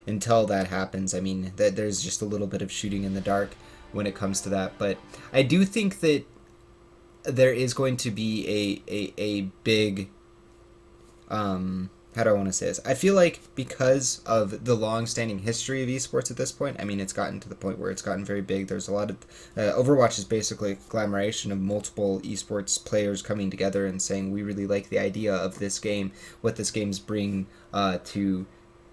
until that happens. I mean, there's just a little bit of shooting in the dark when it comes to that. But I do think that there is going to be a big how do I want to say this? I feel like because of the long-standing history of esports at this point, I mean, it's gotten to the point where it's gotten very big. There's a lot of Overwatch is basically a collaboration of multiple esports players coming together and saying we really like the idea of this game, what this game's bring to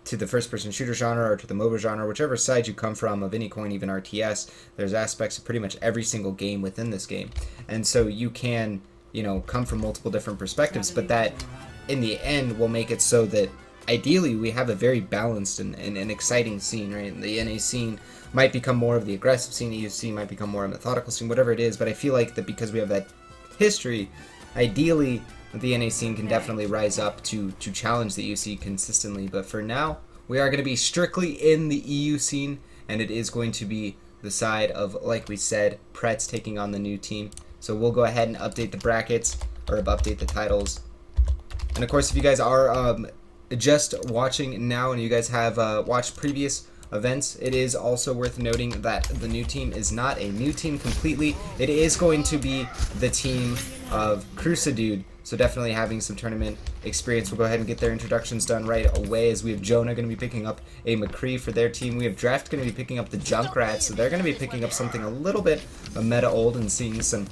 the first-person shooter genre or to the MOBA genre, whichever side you come from of any coin, even RTS. There's aspects of pretty much every single game within this game, and so you can come from multiple different perspectives, but that in the end will make it so that ideally we have a very balanced and exciting scene, right? And the NA scene might become more of the aggressive scene, EU scene might become more a methodical scene, whatever it is, but I feel like that because we have that history, ideally the NA scene can definitely rise up to challenge the EU scene consistently. But for now, we are going to be strictly in the EU scene, and it is going to be the side of, like we said, Prets taking on the NewTeam. So we'll go ahead and update the brackets, or update the titles. And of course, if you guys are just watching now and you guys have watched previous events, it is also worth noting that the NewTeam is not a new team completely. It is going to be the team of RaptorZ. So definitely having some tournament experience. We'll go ahead and get their introductions done right away, as we have Jonah going to be picking up a McCree for their team. We have Draft going to be picking up the Junkrat, so they're going to be picking up something a little bit meta old and seeing some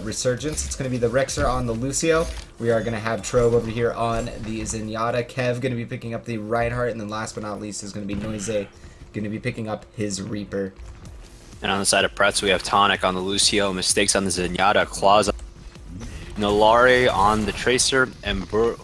resurgence. It's going to be the Rexer on the Lucio. We are going to have Trove over here on the Zenyatta. Kev going to be picking up the Reinhardt, and then last but not least is going to be Noise going to be picking up his Reaper. And on the side of Prets, we have Tonic on the Lucio, Mistakes on the Zenyatta, Claws on Nalari on the Tracer, and Burher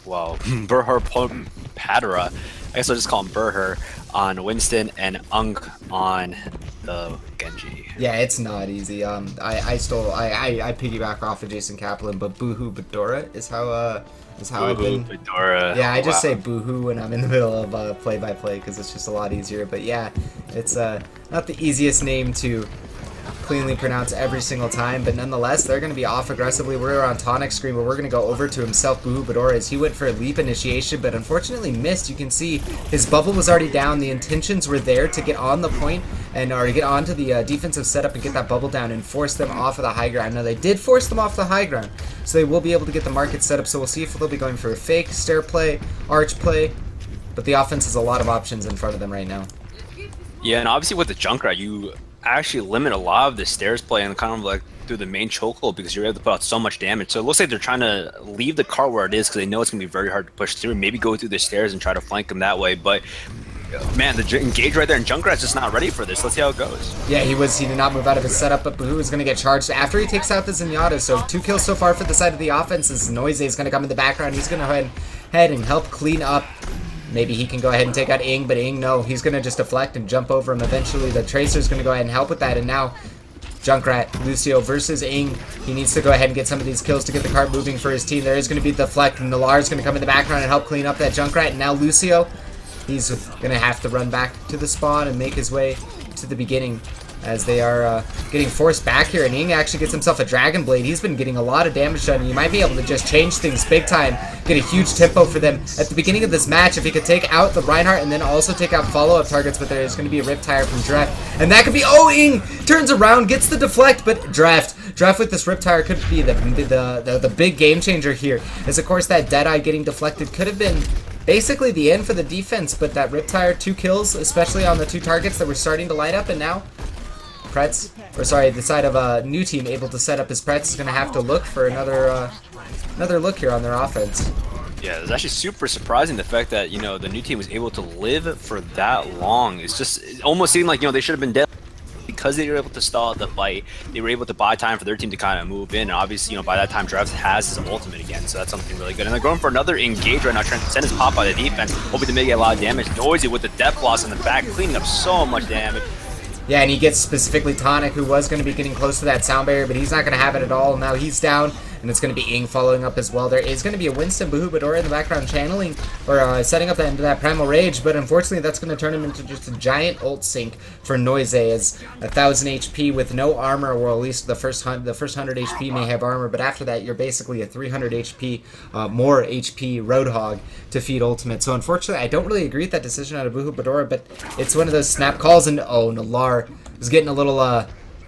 Padra, I guess I'll just call him Burher, on Winston, and Unk on the Genji. Yeah, it's not easy. I piggyback off of Jason Kaplan, but Boohoo Bedora is how I've been. Bedora. Yeah, I just say Boohoo when I'm in the middle of play-by-play because it's just a lot easier. But yeah, it's not the easiest name to cleanly pronounce every single time, but nonetheless, they're going to be off aggressively. We're on Tonic's screen, but we're going to go over to himself, Boohoo Bedora, as he went for a leap initiation, but unfortunately missed. You can see his bubble was already down. The intentions were there to get on the point or to get onto the defensive setup and get that bubble down and force them off of the high ground. Now, they did force them off the high ground, so they will be able to get the market set up, so we'll see if they'll be going for a fake, stair play, arch play, but the offense has a lot of options in front of them right now. Yeah, and obviously with the Junkrat, you actually limit a lot of the stairs play and kind of like through the main chokehold because you're able to put out so much damage. So it looks like they're trying to leave the cart where it is because they know it's going to be very hard to push through. Maybe go through the stairs and try to flank them that way. But man, the engage right there, and Junkrat's just not ready for this. Let's see how it goes. Yeah, he did not move out of his setup, but Boohoo is going to get charged after he takes out the Zenyatta. So 2 kills so far for the side of the offense. As Noise is going to come in the background. He's going to go ahead and help clean up. Maybe he can go ahead and take out Ing, but Ing, no, he's going to just deflect and jump over him. Eventually, the Tracer's going to go ahead and help with that, and now Junkrat, Lucio versus Ing. He needs to go ahead and get some of these kills to get the cart moving for his team. There is going to be the deflect, and Nalar's going to come in the background and help clean up that Junkrat, and now Lucio, he's going to have to run back to the spawn and make his way to the beginning as they are getting forced back here, and Ing actually gets himself a Dragon Blade. He's been getting a lot of damage done, and you might be able to just change things big time, get a huge tempo for them at the beginning of this match if he could take out the Reinhardt and then also take out follow-up targets, but there's going to be a Riptire from Draft, and that could be, oh, Ing turns around, gets the deflect, but Draft with this Riptire could be the big game changer here, as of course that Deadeye getting deflected could have been basically the end for the defense, but that Riptire, 2 kills, especially on the 2 targets that were starting to light up, and now Prets, or sorry, the side of NewTeam able to set up his Prets is going to have to look for another look here on their offense. Yeah, it's actually super surprising the fact that, the NewTeam was able to live for that long. It almost seemed like, they should have been dead. Because they were able to stall out the fight, they were able to buy time for their team to kind of move in, and obviously, by that time, Travis has his ultimate again, so that's something really good. And they're going for another engage right now, trying to send his pop out of the defense, hoping to make a lot of damage. Noisy with the death loss in the back, cleaning up so much damage. Yeah, and he gets specifically Tonic, who was going to be getting close to that sound barrier, but he's not going to have it at all. Now he's down. and it's going to be Ing following up as well. There is going to be a Winston Bahubadora in the background channeling, or setting up that Primal Rage, but unfortunately that's going to turn him into just a giant ult sink for Noise, as 1,000 HP with no armor, or at least the first 100 HP may have armor, but after that you're basically a 300 HP, more HP Roadhog to feed ultimate. So unfortunately I don't really agree with that decision out of Bahubadora, but it's one of those snap calls, and oh, Nalar was getting a little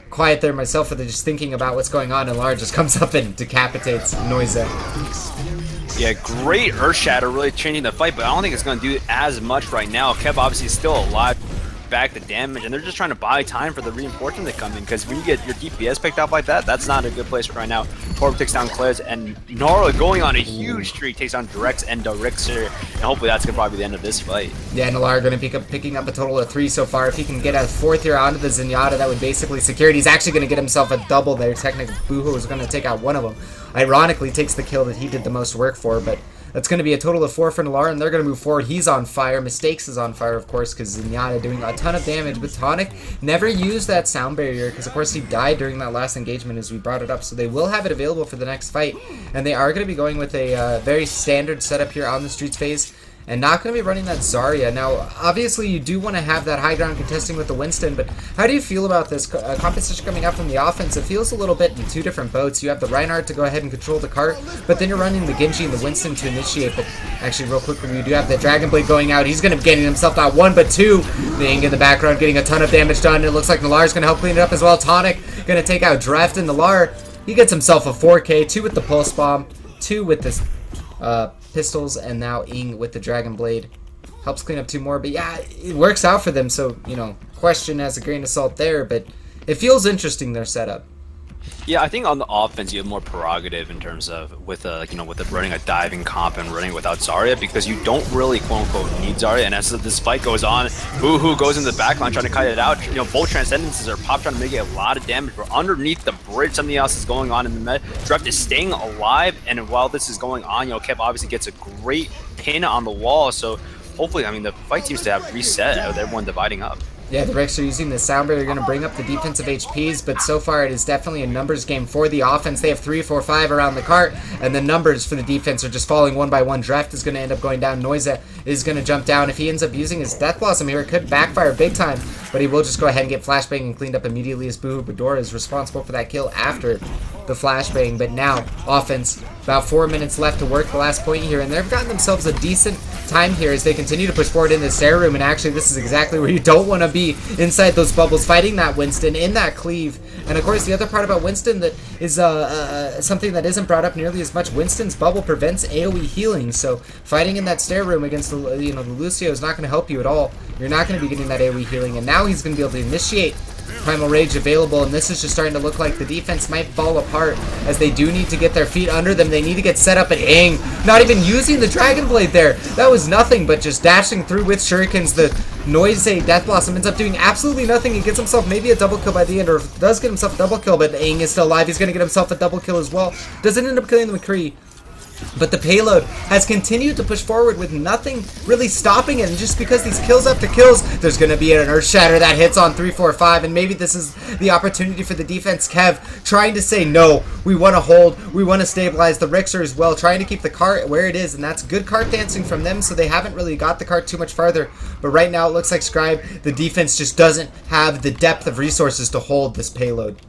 quiet there myself with just thinking about what's going on, and Nalar just comes up and decapitates Noise. Yeah, great Earth Shatter, really changing the fight, but I don't think it's going to do as much right now. Kev obviously is still alive, back the damage, and they're just trying to buy time for the reinforcement to come in, because when you get your DPS picked up like that, that's not a good place right now. Torb takes down Klez, and Nara going on a huge streak takes down Drex and Darixer, and hopefully that's going to probably be the end of this fight. Yeah, Nalar going to picking up a total of 3 so far. If he can get a 4th here onto the Zenyatta, that would basically secure it. He's actually going to get himself a double there. Technically, Boohoo is going to take out one of them. Ironically, takes the kill that he did the most work for, but that's going to be a total of 4 for Nalar, and they're going to move forward. He's on fire. Mistakes is on fire, of course, because Zenyatta doing a ton of damage. But Tonic never used that sound barrier, because, of course, he died during that last engagement as we brought it up. So they will have it available for the next fight, and they are going to be going with a very standard setup here on the Streets phase, and not going to be running that Zarya. Now, obviously, you do want to have that high ground contesting with the Winston, but how do you feel about this competition coming out from the offense? It feels a little bit in 2 different boats. You have the Reinhardt to go ahead and control the cart, but then you're running the Genji and the Winston to initiate. But actually, real quickly, we do have the Dragon Blade going out. He's going to be getting himself not 1, but 2. The Ing in the background getting a ton of damage done. It looks like Nalar's going to help clean it up as well. Tonic going to take out Dreft, and Nalar, he gets himself a 4K, 2 with the Pulse Bomb, 2 with this pistols, and now Ing with the Dragon Blade. Helps clean up 2 more, but yeah, it works out for them, so, you know, question as a grain of salt there, but it feels interesting, their setup. Yeah, I think on the offense you have more prerogative in terms of with running a diving comp and running without Zarya, because you don't really quote unquote need Zarya. And as this fight goes on, Boohoo goes in the backline trying to cut it out. You know, both transcendences are pop trying to make a lot of damage. We're underneath the bridge. Something else is going on in the mid. Drept is staying alive, and while this is going on, you know, Kev obviously gets a great pin on the wall. So hopefully, I mean, the fight seems to have reset with everyone dividing up. Yeah, the Rex are using the sound barrier, going to bring up the defensive HPs, but so far it is definitely a numbers game for the offense. They have 3, 4, 5 around the cart, and the numbers for the defense are just falling one by one. Draft is going to end up going down. Noise is going to jump down. If he ends up using his Death Blossom here, it could backfire big time, but he will just go ahead and get flashbang and cleaned up immediately, as Bahubadora is responsible for that kill after the flashbang. But now, offense, about 4 minutes left to work the last point here, and they've gotten themselves a decent time here as they continue to push forward in the stair room, and actually this is exactly where you don't want to be, inside those bubbles, fighting that Winston in that cleave. And of course the other part about Winston that is something that isn't brought up nearly as much, Winston's bubble prevents AoE healing, so fighting in that stair room against the Lucio is not going to help you at all. You're not going to be getting that AoE healing, and now he's going to be able to initiate Primal Rage available, and this is just starting to look like the defense might fall apart, as they do need to get their feet under them. They need to get set up at Ing, not even using the Dragon Blade there. That was nothing but just dashing through with shurikens. The Noise Death Blossom ends up doing absolutely nothing. He gets himself maybe a double kill by the end, or does get himself a double kill, but Ing is still alive. He's going to get himself a double kill as well. Doesn't end up killing the McCree. But the payload has continued to push forward with nothing really stopping it, and just because these kills after kills, there's going to be an Earth Shatter that hits on 3, 4, 5, and maybe this is the opportunity for the defense. Kev trying to say, no, we want to hold, we want to stabilize. The Rixer as well, trying to keep the cart where it is, and that's good cart dancing from them, so they haven't really got the cart too much farther. But right now it looks like Scribe, the defense just doesn't have the depth of resources to hold this payload.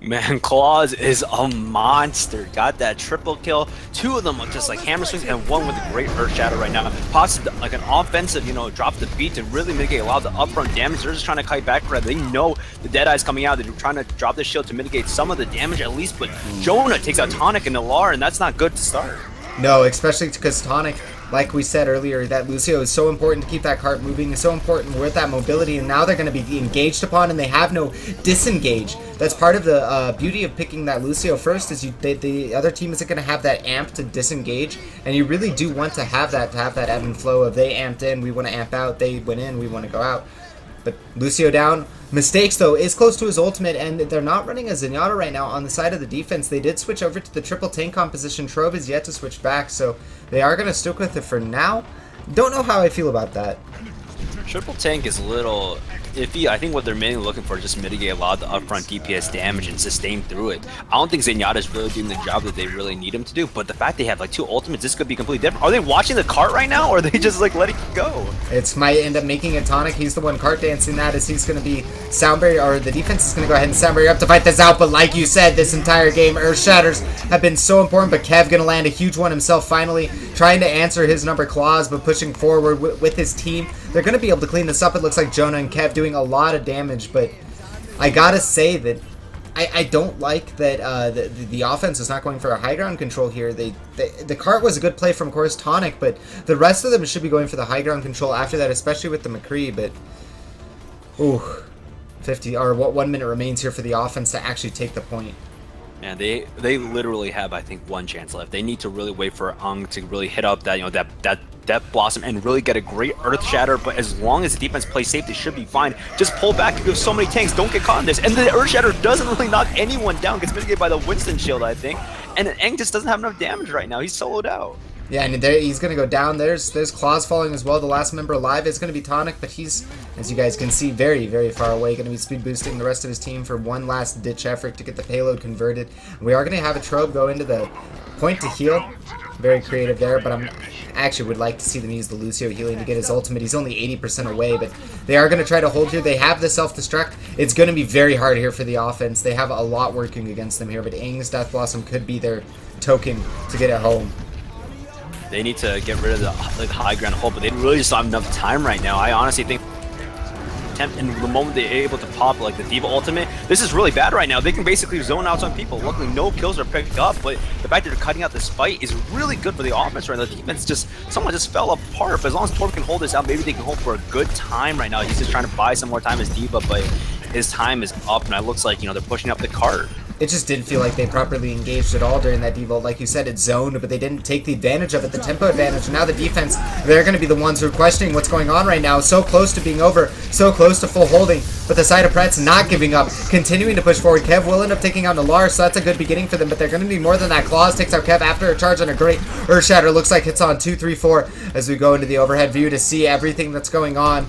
Man, Claus is a monster. Got that triple kill. 2 of them with just like hammer swings, and 1 with a great Earth Shatter right now. Possibly like an offensive, drop the beat to really mitigate a lot of the upfront damage. They're just trying to kite back. They know the Deadeye's coming out. They're trying to drop the shield to mitigate some of the damage at least. But Jonah takes out Tonic and Nalar, and that's not good to start. No, especially because Tonic, like we said earlier, that Lucio is so important to keep that cart moving, is so important with that mobility, and now they're going to be engaged upon, and they have no disengage. That's part of the beauty of picking that Lucio first, is the other team isn't going to have that amp to disengage, and you really do want to have that ebb and flow of they amped in, we want to amp out, they went in, we want to go out. But Lucio down. Mistakes, though, is close to his ultimate, and they're not running a Zenyatta right now on the side of the defense. They did switch over to the triple tank composition. Trove is yet to switch back, so they are going to stick with it for now. Don't know how I feel about that. Triple tank is a little iffy. I think what they're mainly looking for is just mitigate a lot of the upfront DPS damage and sustain through it. I don't think Zenyatta's really doing the job that they really need him to do, but the fact they have like 2 ultimates, this could be completely different. Are they watching the cart right now, or are they just like letting it go? It's might end up making it Tonic. He's the one cart dancing that, as he's going to be sound barrier, or the defense is going to go ahead and sound barrier up to fight this out. But like you said, this entire game, Earth Shatters have been so important, but Kev going to land a huge one himself finally, trying to answer his number claws, but pushing forward with his team. They're going to be able to clean this up. It looks like Jonah and Kev doing a lot of damage, but I gotta say that I don't like that the offense is not going for a high ground control here. The cart was a good play from, of course, Tonic, but the rest of them should be going for the high ground control after that, especially with the McCree. But ooh, 1 minute remains here for the offense to actually take the point. And they literally have, I think, 1 chance left. They need to really wait for Ung to really hit up that that Blossom and really get a great Earth Shatter. But as long as the defense plays safe, they should be fine. Just pull back. You have so many tanks. Don't get caught in this. And the Earth Shatter doesn't really knock anyone down. Gets mitigated by the Winston shield, I think. And Eng just doesn't have enough damage right now. He's soloed out. Yeah, and there, he's going to go down. There's Claws falling as well. The last member alive is going to be Tonic, but he's, as you guys can see, very, very far away. Going to be speed boosting the rest of his team for one last ditch effort to get the payload converted. We are going to have a Trobe go into the point to heal. Very creative there, but I actually would like to see them use the Lucio healing to get his ultimate. He's only 80% away, but they are going to try to hold here. They have the self-destruct. It's going to be very hard here for the offense. They have a lot working against them here, but Ing's Death Blossom could be their token to get it home. They need to get rid of the high ground hold, but they really just don't have enough time right now. I honestly think and the moment they're able to pop like the D.Va ultimate, this is really bad right now. They can basically zone out on people. Luckily, no kills are picked up, but the fact that they're cutting out this fight is really good for the offense right now. The defense someone just fell apart. But as long as Torb can hold this out, maybe they can hope for a good time right now. He's just trying to buy some more time as D.Va, but his time is up, and it looks like, they're pushing up the cart. It just didn't feel like they properly engaged at all during that D.Va. Like you said, it's zoned, but they didn't take the advantage of it, the tempo advantage. And now the defense, they're going to be the ones who are questioning what's going on right now. So close to being over, so close to full holding. But the side of Prets not giving up, continuing to push forward. Kev will end up taking out Nalar, so that's a good beginning for them. But they're going to need more than that. Claws takes out Kev after a charge on a great Earth Shatter. Looks like hits on 2, 3, 4 as we go into the overhead view to see everything that's going on.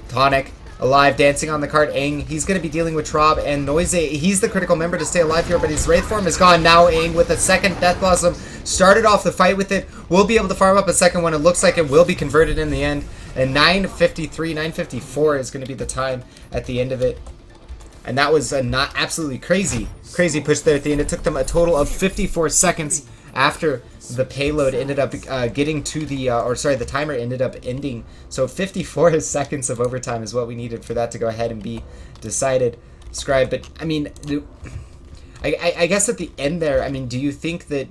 Tonic alive, dancing on the cart. Aang, he's going to be dealing with Trob and Noise. He's the critical member to stay alive here, but his Wraith form is gone. Now Aang with a second Death Blossom started off the fight with it. We'll be able to farm up a second one. It looks like it will be converted in the end. And 9:53, 9:54 is going to be the time at the end of it. And that was a not absolutely crazy push there at the end. It took them a total of 54 seconds after the payload ended up getting to the, the timer ended up ending. So 54 seconds of overtime is what we needed for that to go ahead and be decided. Scribe, but I mean, I guess at the end there, I mean, do you think that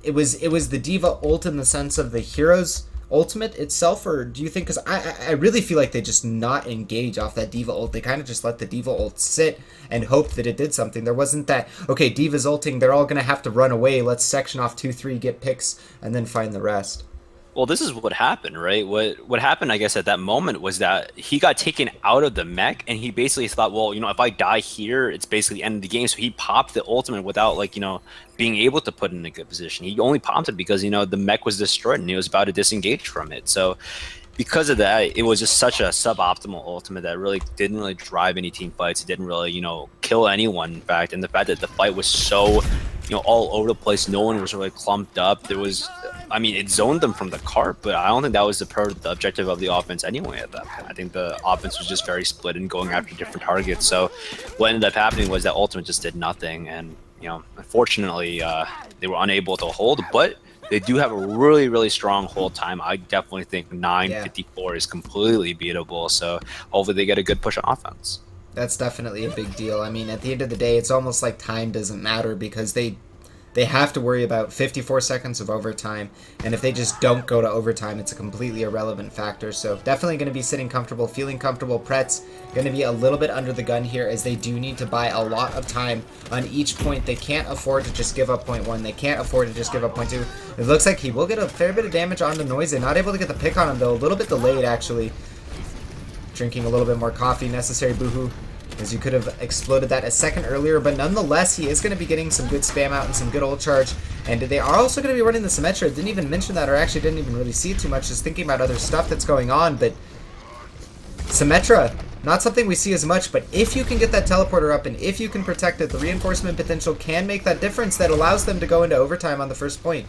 it was the D.Va ult in the sense of the hero's ultimate itself, or do you think, because I really feel like they just not engage off that D.Va ult. They kind of just let the D.Va ult sit and hope that it did something. There wasn't that, okay, D.Va's ulting, they're all going to have to run away, let's section off 2, 3, get picks, and then find the rest. Well, this is what happened, right? What happened, I guess, at that moment was that he got taken out of the mech, and he basically thought, well, if I die here, it's basically the end of the game. So he popped the ultimate without, being able to put it in a good position. He only popped it because, the mech was destroyed, and he was about to disengage from it. So because of that, it was just such a suboptimal ultimate that really didn't really drive any team fights. It didn't really, kill anyone, in fact. And the fact that the fight was so, all over the place, no one was really clumped up. There was... it zoned them from the cart, but I don't think that was the objective of the offense anyway at that point. I think the offense was just very split and going after different targets. So what ended up happening was that ultimate just did nothing. And, unfortunately, they were unable to hold, but they do have a really, really strong hold time. I definitely think 9:54 is completely beatable. So hopefully they get a good push on offense. That's definitely a big deal. I mean, at the end of the day, it's almost like time doesn't matter because they have to worry about 54 seconds of overtime, and if they just don't go to overtime, it's a completely irrelevant factor. So definitely going to be sitting comfortable, feeling comfortable. Prets going to be a little bit under the gun here as they do need to buy a lot of time on each point. They can't afford to just give up point 1. They can't afford to just give up point 2. It looks like he will get a fair bit of damage onto Noise. Not able to get the pick on him, though. A little bit delayed, actually. Drinking a little bit more coffee. Necessary boohoo, as you could have exploded that a second earlier, but nonetheless, he is going to be getting some good spam out and some good ult charge, and they are also going to be running the Symmetra. Didn't even mention that, or actually didn't even really see it too much, just thinking about other stuff that's going on, but Symmetra not something we see as much, but if you can get that teleporter up and if you can protect it, the reinforcement potential can make that difference that allows them to go into overtime on the first point.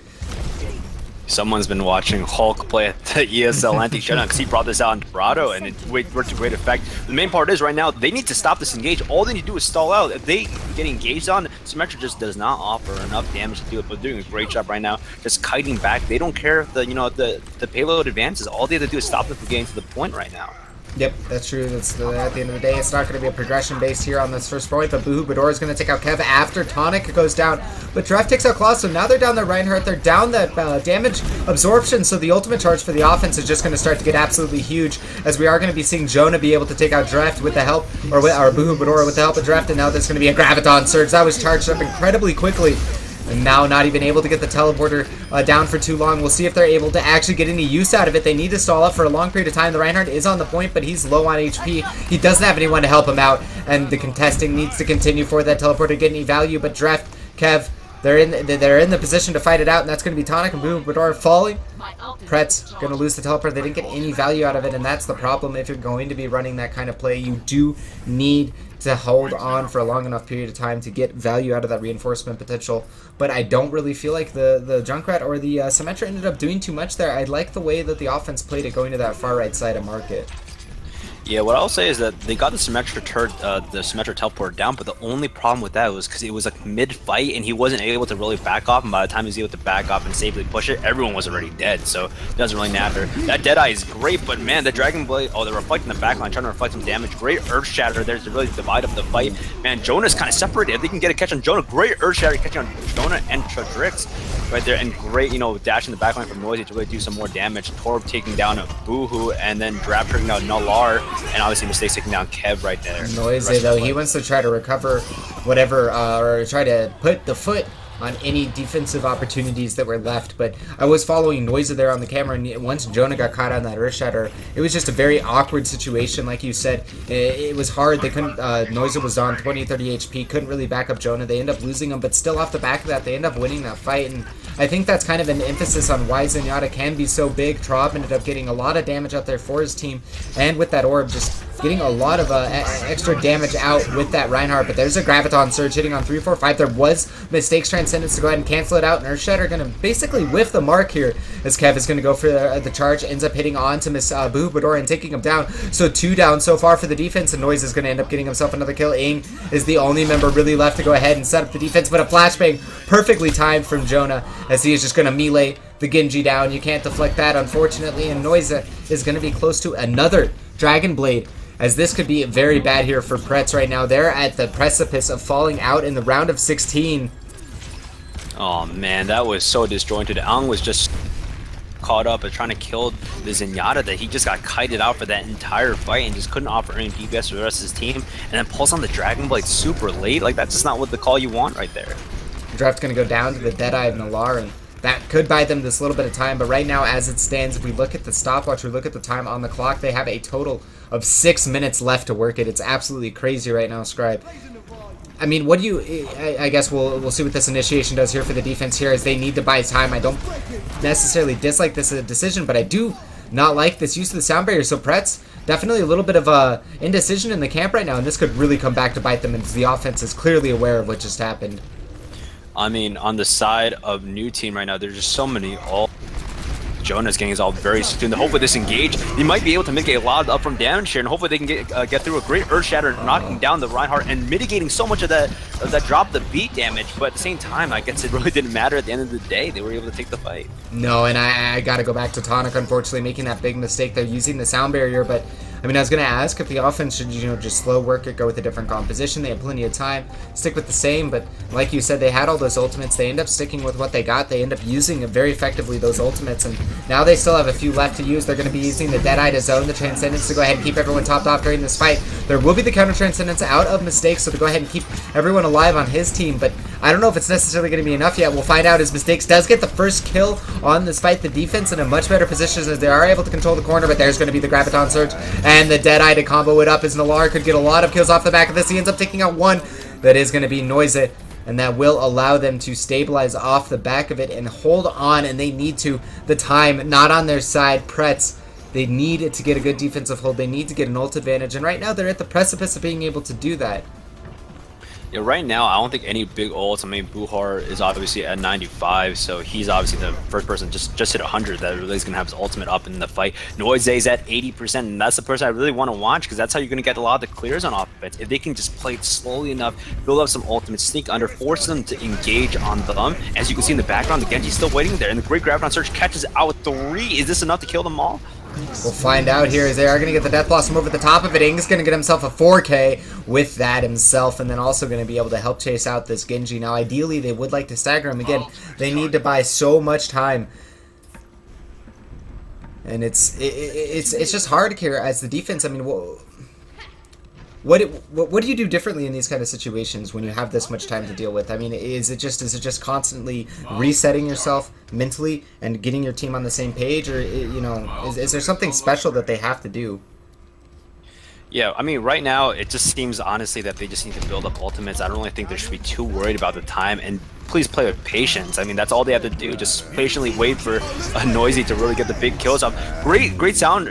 Someone's been watching Hulk play at the ESL anti-shutdown because he brought this out in Dorado, and it worked to great effect. The main part is right now they need to stop this engage. All they need to do is stall out. If they get engaged on, Symmetra just does not offer enough damage to do it. But they're doing a great job right now, just kiting back. They don't care if the payload advances. All they have to do is stop them from getting to the point right now. Yep, that's true. At the end of the day, it's not going to be a progression based here on this first point, but Boohoo Bador is going to take out Kev after Tonic goes down. But Dreft takes out Claw, so now they're down their Reinhardt. They're down that damage absorption, so the ultimate charge for the offense is just going to start to get absolutely huge, as we are going to be seeing Jonah be able to take out Dreft with the help, or Boohoo Bador with the help of Dreft, and now there's going to be a Graviton Surge. That was charged up incredibly quickly. And now not even able to get the teleporter down for too long. We'll see if they're able to actually get any use out of it. They need to stall up for a long period of time. The Reinhardt is on the point, but he's low on HP. He doesn't have anyone to help him out, and the contesting needs to continue for that teleporter to get any value. But Dreft, Kev, they're in the position to fight it out, and that's going to be Tonic and Boom Bador falling. Prets going to lose the teleporter. They didn't get any value out of it, and that's the problem. If you're going to be running that kind of play, you do need to hold on for a long enough period of time to get value out of that reinforcement potential. But I don't really feel like the Junkrat or the Symmetra ended up doing too much there. I like the way that the offense played it going to that far right side of Market. Yeah, what I'll say is that they got the Symmetra teleport down, but the only problem with that was because it was like mid-fight and he wasn't able to really back off, and by the time he was able to back off and safely push it, everyone was already dead, so it doesn't really matter. That Deadeye is great, but man, the Dragon Blade, they're reflecting the backline, trying to reflect some damage. Great Earth Shatter there to really divide up the fight. Man, Jonah's kind of separated. If they can get a catch on Jonah, great Earth Shatter catch on Jonah and Tradrix right there, and great, dashing the backline from Noisy to really do some more damage. Torb taking down a Boohoo, and then Drap taking out Nullar, and obviously Mistakes taking down Kev right there. Noisy though, he wants to try to recover whatever, or try to put the foot on any defensive opportunities that were left, but I was following Noisy there on the camera, and once Jonah got caught on that Earth Shatter, it was just a very awkward situation. Like you said, it was hard. They couldn't, Noisy was on 20-30 HP, couldn't really back up Jonah. They end up losing him, but still off the back of that, they end up winning that fight, and I think that's kind of an emphasis on why Zenyatta can be so big. Traub ended up getting a lot of damage out there for his team, and with that orb, just getting a lot of extra damage out with that Reinhardt. But there's a Graviton Surge hitting on 3-4-5. There was Mistakes Transcendence to go ahead and cancel it out, and Earthshatter going to basically whiff the mark here, as Kev is going to go for the charge, ends up hitting on to Miss Boo Bador and taking him down. So 2 down so far for the defense, and Noise is going to end up getting himself another kill. Aang is the only member really left to go ahead and set up the defense, but a flashbang perfectly timed from Jonah, as he is just going to melee the Genji down. You can't deflect that, unfortunately, and Noise is going to be close to another Dragon Blade, as this could be very bad here for Prets right now. They're at the precipice of falling out in the round of 16. Oh man, that was so disjointed. Ang was just caught up and trying to kill the Zenyatta that he just got kited out for that entire fight and just couldn't offer any DPS for the rest of his team, and then pulls on the Dragon Blade super late. Like, that's just not what the call you want right there. Draft's going to go down to the Deadeye of Nullar, and that could buy them this little bit of time, but right now, as it stands, if we look at the stopwatch, we look at the time on the clock, they have a total of 6 minutes left to work it. It's absolutely crazy right now, Scribe. I mean, what do you... I guess we'll see what this initiation does here for the defense here, as they need to buy time. I don't necessarily dislike this decision, but I do not like this use of the sound barrier. So Prets, definitely a little bit of indecision in the camp right now, and this could really come back to bite them, as the offense is clearly aware of what just happened. I mean, on the side of NewTeam right now, there's just so many Jonah's getting his all very soon. Hopefully this engage, he might be able to mitigate a lot of the up from damage here, and hopefully they can get through a great Earth Shatter, knocking down the Reinhardt and mitigating so much of that drop the beat damage. But at the same time, I guess it really didn't matter at the end of the day. They were able to take the fight. No, and I gotta go back to Tonic, unfortunately, making that big mistake. They're using the sound barrier, but I mean, I was going to ask if the offense should, just slow work it, go with a different composition. They had plenty of time, stick with the same, but like you said, they had all those ultimates. They end up sticking with what they got. They end up using very effectively, those ultimates, and now they still have a few left to use. They're going to be using the Deadeye to zone the Transcendence to go ahead and keep everyone topped off during this fight. There will be the counter Transcendence out of Mistakes, so to go ahead and keep everyone alive on his team, but I don't know if it's necessarily going to be enough yet. We'll find out as Mistakes does get the first kill on this fight. The defense in a much better position as they are able to control the corner, but there's going to be the Graviton Surge and the Deadeye to combo it up, as Nullar could get a lot of kills off the back of this. He ends up taking out one. That is going to be Noise, and that will allow them to stabilize off the back of it and hold on, and they need to. The time not on their side. Prets They need to get a good defensive hold. They need to get an ult advantage. And right now, they're at the precipice of being able to do that. Yeah, right now, I don't think any big ults. I mean, Buhar is obviously at 95, so he's obviously the first person just hit 100 that really is going to have his ultimate up in the fight. Noise is at 80%, and that's the person I really want to watch because that's how you're going to get a lot of the clears on offense. If they can just play it slowly enough, build up some ultimates, sneak under, force them to engage on them. As you can see in the background, the Genji's still waiting there, and the great Graviton Surge catches out with 3. Is this enough to kill them all? We'll find out here as they are going to get the Death Blossom over the top of it. Ing's going to get himself a 4K with that himself, and then also going to be able to help chase out this Genji. Now, ideally, they would like to stagger him. Again, they need to buy so much time. And it's just hard here as the defense. I mean, what do you do differently in these kind of situations when you have this much time to deal with? I mean, is it just constantly resetting yourself mentally and getting your team on the same page, or is there something special that they have to do? Yeah, I mean, right now, it just seems, honestly, that they just need to build up ultimates. I don't really think they should be too worried about the time, and please play with patience. I mean, that's all they have to do. Just patiently wait for a Noisy to really get the big kills off. Great sound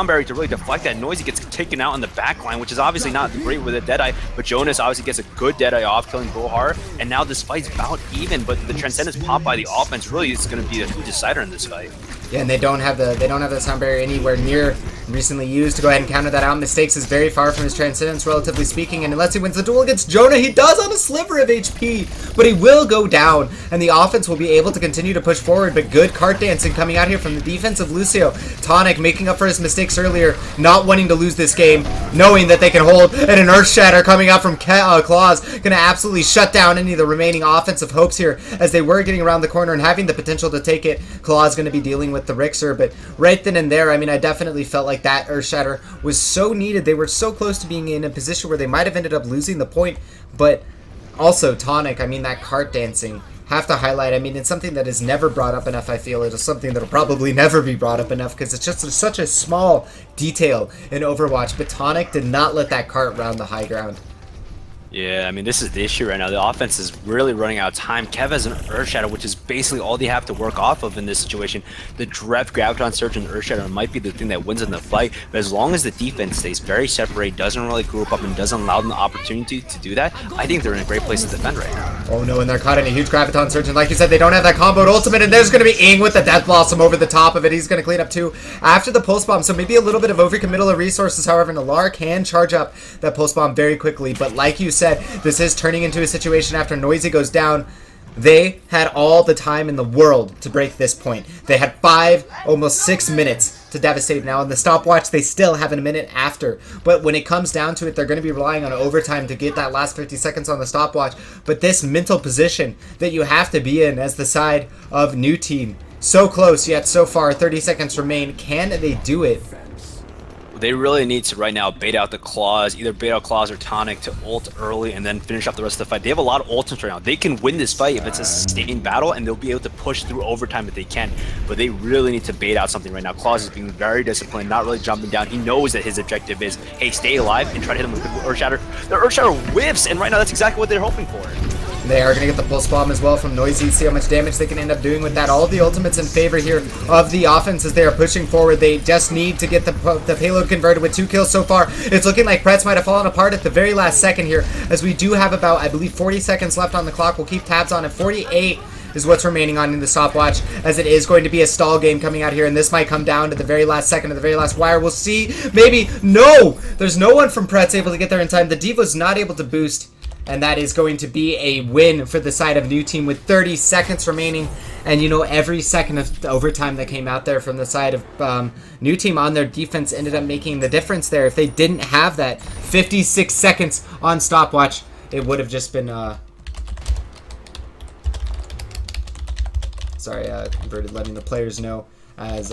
barrier to really deflect that. Noisy gets taken out in the back line, which is obviously not great with a Deadeye, but Jonas obviously gets a good Deadeye off, killing Bohar, and now this fight's about even, but the Transcendence pop by the offense really is going to be a decider in this fight. Yeah, and they don't have the sound barrier anywhere near recently used to go ahead and counter that out. Mistakes is very far from his Transcendence, relatively speaking, and unless he wins the duel against Jonah, he does on a sliver of HP, but he will go down, and the offense will be able to continue to push forward, but good cart dancing coming out here from the defense of Lucio. Tonic making up for his mistakes earlier, not wanting to lose this game, knowing that they can hold, and an Earth Shatter coming out from Claus, going to absolutely shut down any of the remaining offensive hopes here, as they were getting around the corner and having the potential to take it. Claus going to be dealing with the Rixer, but right then and there, I mean, I definitely felt like that Earth Shatter was so needed. They were so close to being in a position where they might have ended up losing the point, but also Tonic, I mean, that cart dancing, have to highlight. I mean, it's something that is never brought up enough. I feel it is something that will probably never be brought up enough because it's just such a small detail in Overwatch, but Tonic did not let that cart round the high ground. Yeah, I mean, this is the issue right now. The offense is really running out of time. Kev has an Earth Shadow, which is basically all they have to work off of in this situation. The Drev, Graviton Surge, and Earth Shadow might be the thing that wins in the fight, but as long as the defense stays very separate, doesn't really group up, and doesn't allow them the opportunity to do that, I think they're in a great place to defend right now. Oh no, and they're caught in a huge Graviton Surge, and like you said, they don't have that comboed ultimate, and there's going to be Ing with the Death Blossom over the top of it. He's going to clean up too after the Pulse Bomb, so maybe a little bit of overcommittal of resources. However, Nalar can charge up that Pulse Bomb very quickly, but like you said, this is turning into a situation after Noisy goes down. They had all the time in the world to break this point. They had 5, almost 6 minutes to devastate. Now in the stopwatch, they still have a minute after. But when it comes down to it, they're going to be relying on overtime to get that last 50 seconds on the stopwatch. But this mental position that you have to be in as the side of NewTeam, so close yet so far, 30 seconds remain. Can they do it? They really need to right now bait out the Claws, either bait out Claws or Tonic to ult early and then finish up the rest of the fight. They have a lot of ultimates right now. They can win this fight if it's a sustained battle, and they'll be able to push through overtime if they can. But they really need to bait out something right now. Claws is being very disciplined, not really jumping down. He knows that his objective is, hey, stay alive and try to hit him with the Earth Shatter. The Earth Shatter whiffs, and right now that's exactly what they're hoping for. They are going to get the Pulse Bomb as well from Noisy. See how much damage they can end up doing with that. All of the ultimates in favor here of the offense as they are pushing forward. They just need to get the payload converted with 2 kills so far. It's looking like Prets might have fallen apart at the very last second here, as we do have about, I believe, 40 seconds left on the clock. We'll keep tabs on it. 48 is what's remaining on in the stopwatch, as it is going to be a stall game coming out here, and this might come down to the very last second of the very last wire. We'll see. Maybe. No! There's no one from Prets able to get there in time. The Diva's not able to boost. And that is going to be a win for the side of NewTeam with 30 seconds remaining. And, you know, every second of overtime that came out there from the side of NewTeam on their defense ended up making the difference there. If they didn't have that 56 seconds on stopwatch, it would have just been... converted, letting the players know, as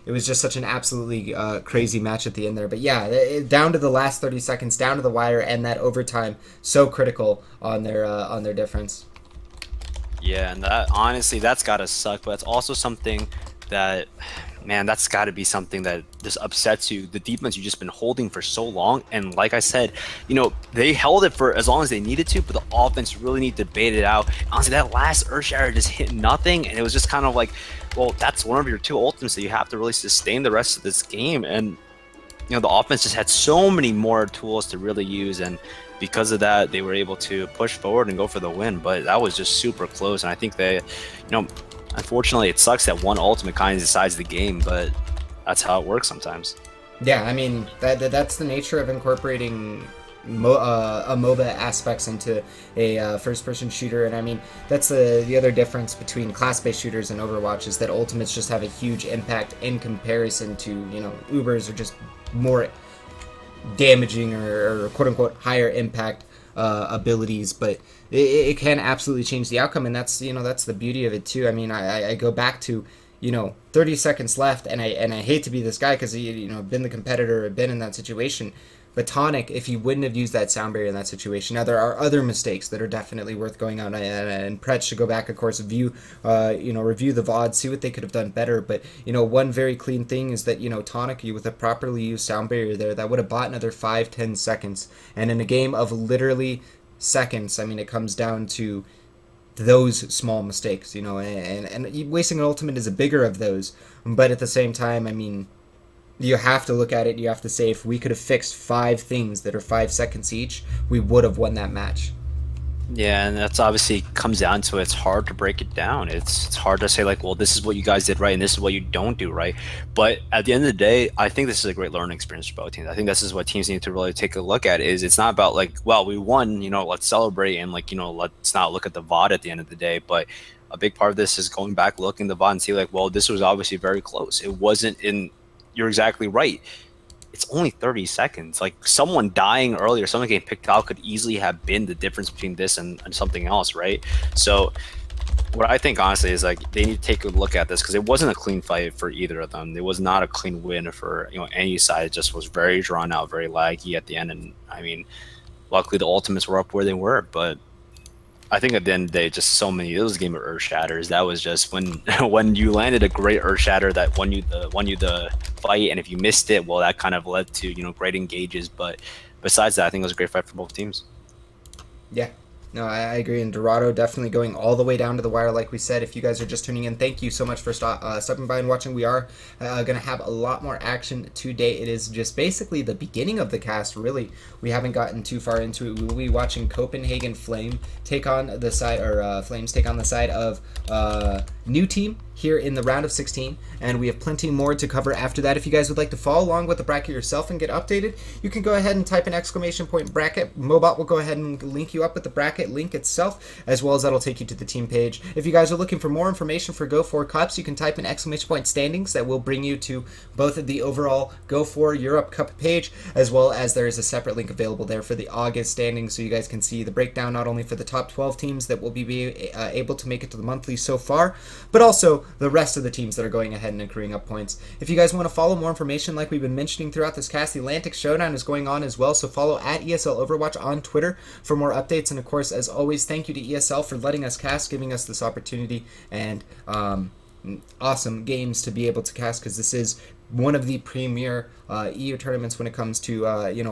it was just such an absolutely crazy match at the end there. But yeah, down to the last 30 seconds, down to the wire, and that overtime, so critical on their difference. Yeah, and that, honestly, that's gotta suck. But it's also something that, man, that's gotta be something that just upsets you. The defense you've just been holding for so long, and like I said, you know, they held it for as long as they needed to, but the offense really needed to bait it out. Honestly, that last Earth Shatter just hit nothing, and it was just kind of like, well, that's one of your two ultimates that you have to really sustain the rest of this game. And the offense just had so many more tools to really use, and because of that, they were able to push forward and go for the win. But that was just super close, and I think unfortunately, it sucks that one ultimate kind of decides the game, but that's how it works sometimes. Yeah, I mean that's the nature of incorporating a MOBA aspects into a first-person shooter, and I mean that's the other difference between class-based shooters and Overwatch is that ultimates just have a huge impact in comparison to Ubers are just more damaging or quote-unquote higher impact abilities, but it can absolutely change the outcome, and that's that's the beauty of it too. I mean, I go back to 30 seconds left, and I hate to be this guy because been the competitor, been in that situation. But Tonic, if he wouldn't have used that sound barrier in that situation, now there are other mistakes that are definitely worth going on, and Prets should go back, of course, review the VOD, see what they could have done better. But one very clean thing is that Tonic, with a properly used sound barrier there, that would have bought another 5-10 seconds, and in a game of literally seconds, I mean, it comes down to those small mistakes, and wasting an ultimate is a bigger of those. But at the same time, I mean, you have to look at it. You have to say, if we could have fixed 5 things that are 5 seconds each, we would have won that match. Yeah, and that's obviously comes down to it's hard to break it down. It's hard to say like, well, this is what you guys did right and this is what you don't do right. But at the end of the day, I think this is a great learning experience for both teams. I think this is what teams need to really take a look at. Is it's not about like, well, we won, let's celebrate and like, let's not look at the VOD at the end of the day. But a big part of this is going back, looking at the VOD and see like, well, this was obviously very close. It wasn't in. You're exactly right. It's only 30 seconds. Like someone dying earlier, someone getting picked out could easily have been the difference between this and something else, right? So what I think honestly is like they need to take a look at this because it wasn't a clean fight for either of them. It was not a clean win for any side. It just was very drawn out, very laggy at the end. And I mean, luckily the ultimates were up where they were, but I think at the end of the day, just so many. It was a game of earth shatters. That was just when you landed a great earth shatter that won you the fight, and if you missed it, well, that kind of led to great engages. But besides that, I think it was a great fight for both teams. Yeah. No, I agree. And Dorado definitely going all the way down to the wire, like we said. If you guys are just tuning in, thank you so much for stopping by and watching. We are going to have a lot more action today. It is just basically the beginning of the cast, really. We haven't gotten too far into it. We will be watching Copenhagen Flame take on the side, or Flames take on the side of NewTeam here in the round of 16, and we have plenty more to cover after that. If you guys would like to follow along with the bracket yourself and get updated, you can go ahead and type an exclamation point bracket. Mobot will go ahead and link you up with the bracket link itself, as well as that'll take you to the team page. If you guys are looking for more information for Go4 Cups, you can type an exclamation point standings. That will bring you to both of the overall Go4 Europe Cup page, as well as there is a separate link available there for the August standings, so you guys can see the breakdown not only for the top 12 teams that will be able to make it to the monthly so far, but also the rest of the teams that are going ahead and accruing up points. If you guys want to follow more information like we've been mentioning throughout this cast, the Atlantic Showdown is going on as well, so follow at ESL Overwatch on Twitter for more updates. And of course, as always, thank you to ESL for letting us cast, giving us this opportunity and awesome games to be able to cast, because this is one of the premier EU tournaments when it comes to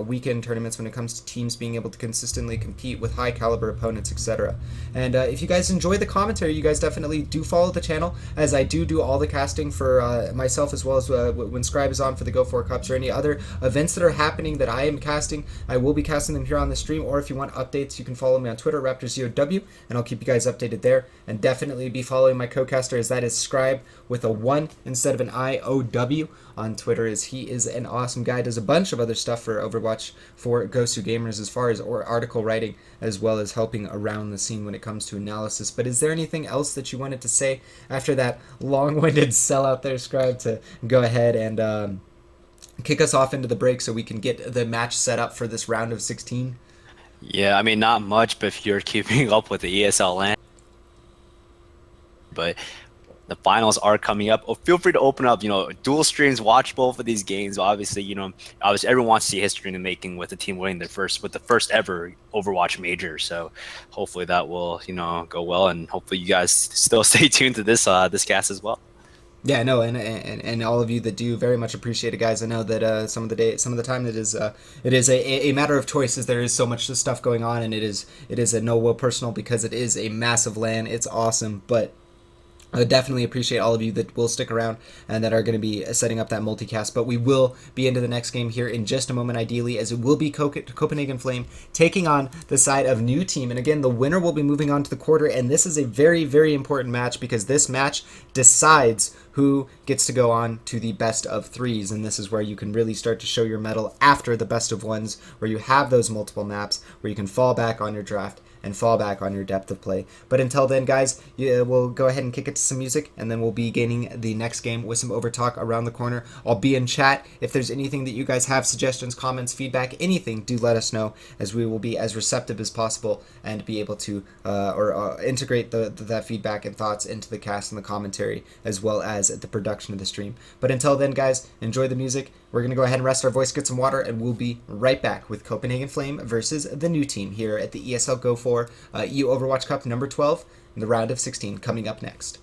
weekend tournaments, when it comes to teams being able to consistently compete with high caliber opponents, etc. And if you guys enjoy the commentary, you guys definitely do follow the channel, as I do all the casting for myself, as well as when Scribe is on for the Go4 Cups or any other events that are happening that I am casting. I will be casting them here on the stream, or if you want updates, you can follow me on Twitter, RaptorZOW, and I'll keep you guys updated there. And definitely be following my co-caster, as that is Scribe with a 1 instead of an IOW on Twitter, as he is an awesome guy, does a bunch of other stuff for Overwatch for Gosu Gamers as far as article writing, as well as helping around the scene when it comes to analysis. But is there anything else that you wanted to say after that long-winded sellout there, Scribe, to go ahead and kick us off into the break so we can get the match set up for this round of 16? Yeah, I mean, not much, but if you're keeping up with the ESL land, but the finals are coming up. Oh, feel free to open up, dual streams, watch both of these games. Obviously, obviously everyone wants to see history in the making with the team winning the first ever Overwatch major. So hopefully that will, go well, and hopefully you guys still stay tuned to this cast as well. Yeah, no, and all of you that do, very much appreciate it, guys. I know that some of the time it is a matter of choices. There is so much stuff going on, and it is a no will personal, because it is a massive LAN. It's awesome, but I definitely appreciate all of you that will stick around and that are going to be setting up that multicast. But we will be into the next game here in just a moment, ideally, as it will be Copenhagen Flame taking on the side of NewTeam. And again, the winner will be moving on to the quarter. And this is a very, very important match because this match decides who gets to go on to the best of threes. And this is where you can really start to show your mettle after the best of ones, where you have those multiple maps, where you can fall back on your draft and fall back on your depth of play. But until then, guys, we'll go ahead and kick it to some music, and then we'll be gaining the next game with some Overtalk around the corner. I'll be in chat. If there's anything that you guys have, suggestions, comments, feedback, anything, do let us know, as we will be as receptive as possible and be able to integrate that feedback and thoughts into the cast and the commentary, as well as the production of the stream. But until then, guys, enjoy the music. We're going to go ahead and rest our voice, get some water, and we'll be right back with Copenhagen Flame versus the NewTeam here at the ESL Go4 EU Overwatch Cup number 12 in the round of 16 coming up next.